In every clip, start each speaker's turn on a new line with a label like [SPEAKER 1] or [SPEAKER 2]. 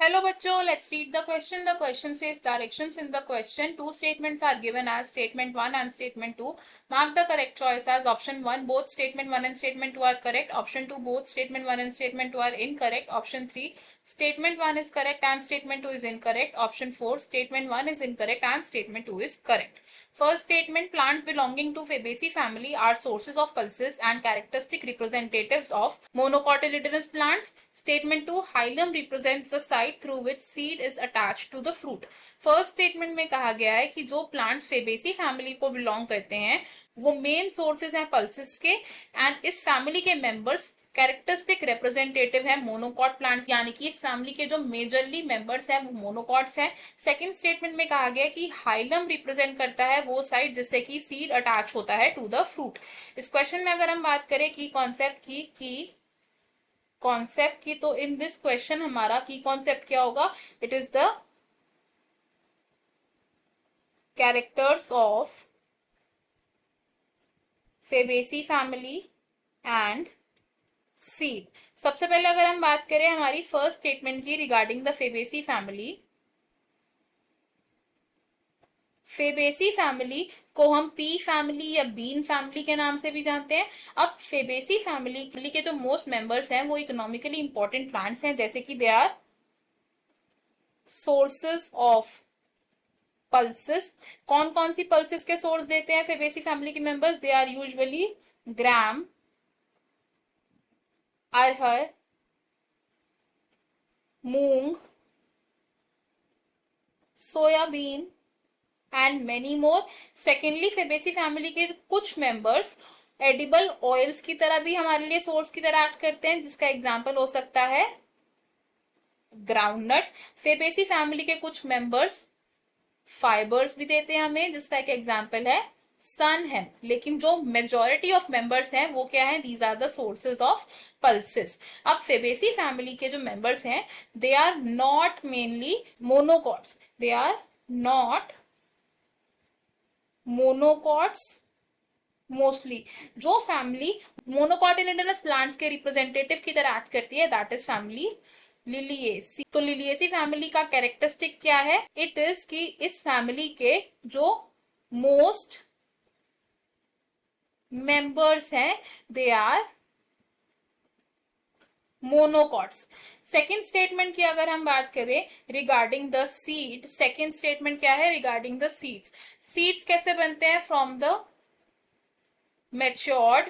[SPEAKER 1] Hello bachcho, let's read the question. The question says directions in the question. Two statements are given as statement 1 and statement 2. Mark the correct choice as option 1. Both statement 1 and statement 2 are correct. Option 2. Both statement 1 and statement 2 are incorrect. Option 3. Statement 1 is correct and statement 2 is incorrect. Option 4. Statement 1 is incorrect and statement 2 is correct. First statement, plants belonging to Fabaceae family are sources of pulses and characteristic representatives of monocotyledonous plants. Statement 2, hilum represents the site through which seed is attached to the fruit. First statement में कहा गया है कि जो plants Fabaceae family को belong करते हैं वो मेन सोर्सेज हैं पल्सेस के, एंड इस फैमिली के मेंबर्स कैरेक्टरिस्टिक रिप्रेजेंटेटिव है मोनोकॉट प्लांट्स, यानी कि इस फैमिली के जो मेजरली मेंबर्स हैं वो मोनोकॉट्स हैं। सेकंड स्टेटमेंट में कहा गया कि हाइलम रिप्रेजेंट करता है वो साइड जिससे कि सीड अटैच होता है टू द फ्रूट। इस क्वेश्चन में अगर हम बात करें की कॉन्सेप्ट की तो इन दिस क्वेश्चन हमारा की कॉन्सेप्ट क्या होगा? It is the characters of Fabaceae family and seed. सबसे पहले अगर हम बात करें हमारी फर्स्ट स्टेटमेंट की regarding the Fabaceae family, Fabaceae family को हम पी फैमिली या बीन फैमिली के नाम से भी जानते हैं। अब फेबेसी फैमिली के जो मोस्ट मेंबर्स हैं वो इकोनॉमिकली इंपॉर्टेंट प्लांट्स हैं, जैसे कि they are sources of pulses. कौन कौन सी पल्सेस के सोर्स देते हैं फेबेसी फैमिली के members? They are usually gram, arhar, moong, soybean and many more. Secondly Fabaceae family के कुछ मेंबर्स एडिबल ऑयल्स की तरह भी हमारे लिए सोर्स की तरह एक्ट करते हैं, जिसका एग्जांपल हो सकता है ग्राउंडनट। फेबेसी फैमिली के कुछ मेंबर्स फाइबर्स भी देते हैं हमें, जिसका एक एग्जांपल है सन है। लेकिन जो मेजॉरिटी ऑफ मेंबर्स हैं वो क्या है? These are the sources of pulses. अब फेबेसी फैमिली के जो मेंबर्स हैं they are not mainly monocots, they are not monocots mostly. जो फैमिली मोनोकॉटिलेडोनस प्लांट्स के रिप्रेजेंटेटिव की तरह एक्ट करती है दैट इज फैमिली लिलिएसी। तो लिलिएसी फैमिली का कैरेक्टरिस्टिक क्या है? इट इज कि इस फैमिली के जो मोस्ट मेंबर्स हैं they are monocots. Second statement की अगर हम बात करें regarding the seed, second statement क्या है रिगार्डिंग द सीड्स? सीड्स कैसे बनते हैं? From the matured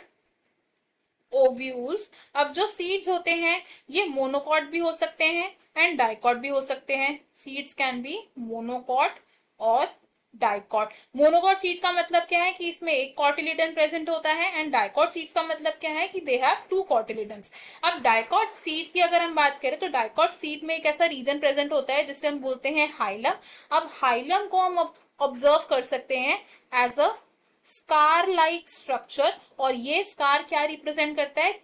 [SPEAKER 1] ovules. अब जो सीड्स होते हैं ये मोनोकॉट भी हो सकते हैं एंड डाइकॉट भी हो सकते हैं। सीड्स कैन बी मोनोकॉट और डाइकॉट। मोनोकॉट सीड का मतलब क्या है कि इसमें एक कॉटिलिडन प्रेजेंट होता है, एंड डाइकॉट सीड्स का मतलब क्या है कि दे हैव टू कॉटिलिडन्स। अब डाइकॉट सीड की अगर हम बात करें तो डाइकॉट सीड में एक ऐसा रीजन प्रेजेंट होता है जिसे हम बोलते हैं हाइलम। अब हाइलम को हम ऑब्जर्व कर सकते हैं as a scar like structure, और ये स्कार क्या रिप्रेजेंट करता है?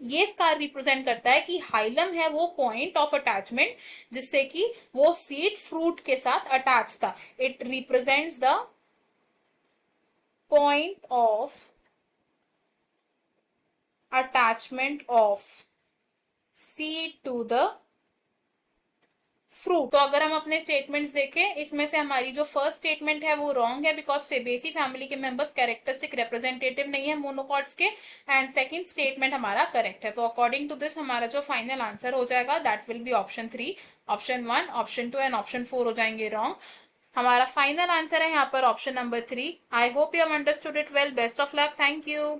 [SPEAKER 1] ये स्कार रिप्रेजेंट करता है कि हाइलम है वो पॉइंट ऑफ अटैचमेंट जिससे कि वो सीड फ्रूट के साथ अटैच था। It represents the point of attachment of seed to the fruit. तो अगर हम अपने स्टेटमेंट्स देखें इसमें से हमारी जो फर्स्ट स्टेटमेंट है वो रॉन्ग है बिकॉज फेबेसी फैमिली के मेंबर्स कैरेक्टरिस्टिक रिप्रेजेंटेटिव नहीं है मोनोकॉट्स के, एंड सेकंड स्टेटमेंट हमारा करेक्ट है। तो अकॉर्डिंग टू दिस हमारा जो फाइनल आंसर हो जाएगा that will be option 3, option 1, option 2 and option 4 हो जाएंगे रॉन्ग। हमारा फाइनल आंसर है यहाँ पर option number 3। I hope you have understood it well. Best of luck. Thank you.